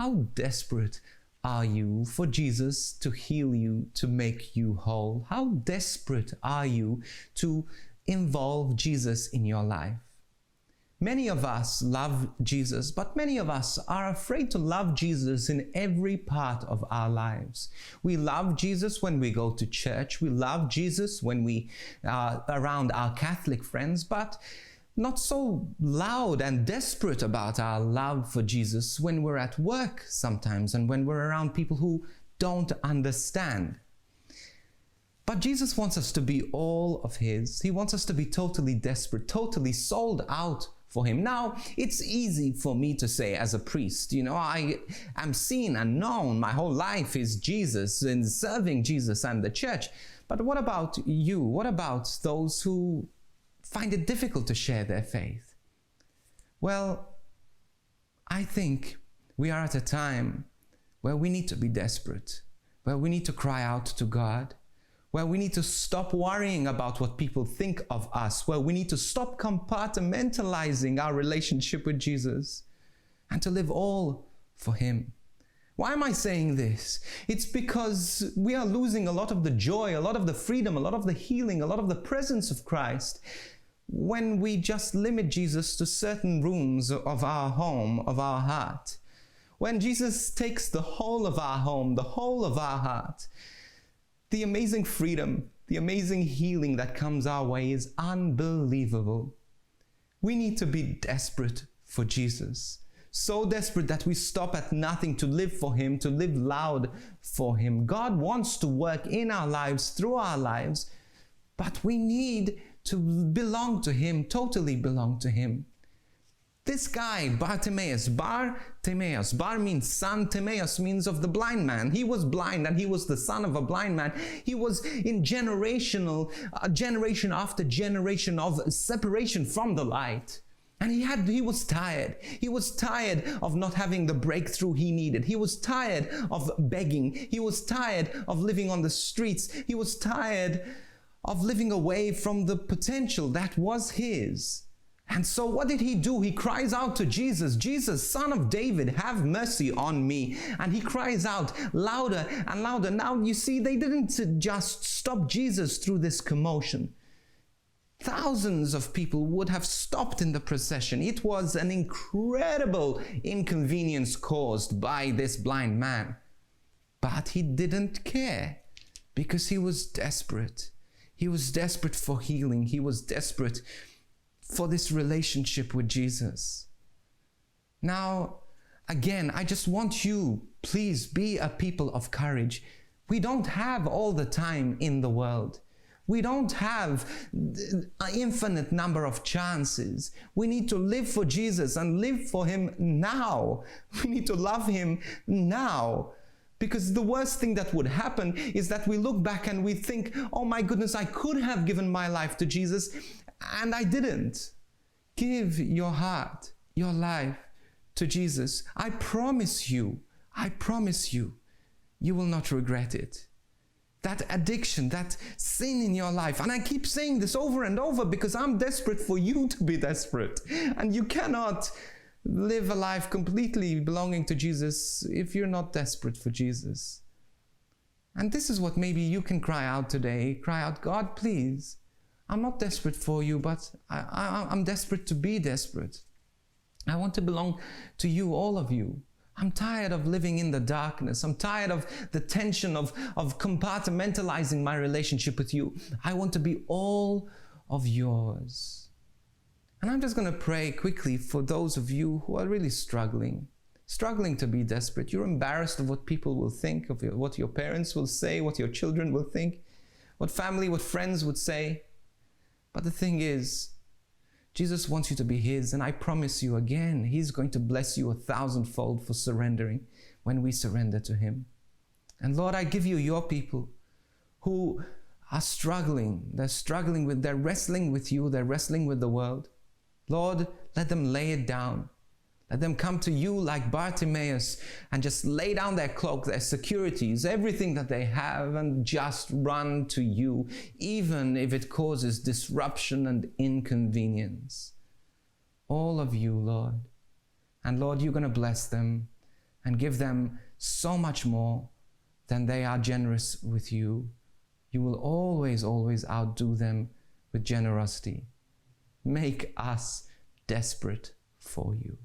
How desperate are you for Jesus to heal you, to make you whole? How desperate are you to involve Jesus in your life? Many of us love Jesus, but many of us are afraid to love Jesus in every part of our lives. We love Jesus when we go to church. We love Jesus when we are around our Catholic friends, but not so loud and desperate about our love for Jesus when we're at work sometimes and when we're around people who don't understand. But Jesus wants us to be all of His. He wants us to be totally desperate, totally sold out for Him. Now, it's easy for me to say as a priest, I am seen and known. My whole life is Jesus and serving Jesus and the church. But what about you? What about those who find it difficult to share their faith? Well, I think we are at a time where we need to be desperate, where we need to cry out to God, where we need to stop worrying about what people think of us, where we need to stop compartmentalizing our relationship with Jesus and to live all for Him. Why am I saying this? It's because we are losing a lot of the joy, a lot of the freedom, a lot of the healing, a lot of the presence of Christ when we just limit Jesus to certain rooms of our home, of our heart. When Jesus takes the whole of our home, the whole of our heart, the amazing freedom, the amazing healing that comes our way is unbelievable. We need to be desperate for Jesus. So desperate that we stop at nothing to live for Him, to live loud for Him. God wants to work in our lives, through our lives, but we need to belong to Him, totally belong to Him. This guy, Bartimaeus, Bar means son, Timaeus means of the blind man. He was blind and he was the son of a blind man. He was in generation after generation of separation from the light. And he was tired. He was tired of not having the breakthrough he needed. He was tired of begging. He was tired of living on the streets. He was tired of living away from the potential that was his. And so what did he do? He cries out to Jesus, "Jesus, Son of David, have mercy on me." And he cries out louder and louder. Now, you see, they didn't just stop Jesus through this commotion. Thousands of people would have stopped in the procession. It was an incredible inconvenience caused by this blind man. But he didn't care because he was desperate. He was desperate for healing. He was desperate for this relationship with Jesus. Now, again, I just want you, please be a people of courage. We don't have all the time in the world. We don't have an infinite number of chances. We need to live for Jesus and live for Him now. We need to love Him now. Because the worst thing that would happen is that we look back and we think, "Oh my goodness, I could have given my life to Jesus and I didn't." Give your heart, your life to Jesus. I promise you, you will not regret it. That addiction, that sin in your life, and I keep saying this over and over because I'm desperate for you to be desperate. And you cannot live a life completely belonging to Jesus if you're not desperate for Jesus. And this is what maybe you can cry out today. Cry out, "God, please, I'm not desperate for you, but I'm desperate to be desperate. I want to belong to you, all of you. I'm tired of living in the darkness. I'm tired of the tension of compartmentalizing my relationship with you. I want to be all of yours." And I'm just going to pray quickly for those of you who are really struggling to be desperate. You're embarrassed of what people will think, of what your parents will say, what your children will think, what family, what friends would say. But the thing is, Jesus wants you to be His, and I promise you again, He's going to bless you 1,000-fold for surrendering when we surrender to Him. And Lord, I give you your people who are struggling. They're wrestling with you, they're wrestling with the world. Lord, let them lay it down. Let them come to you like Bartimaeus and just lay down their cloak, their securities, everything that they have, and just run to you, even if it causes disruption and inconvenience. All of you, Lord. And Lord, you're going to bless them. and give them so much more than they are generous with you, you will always, always outdo them with generosity. Make us desperate for you.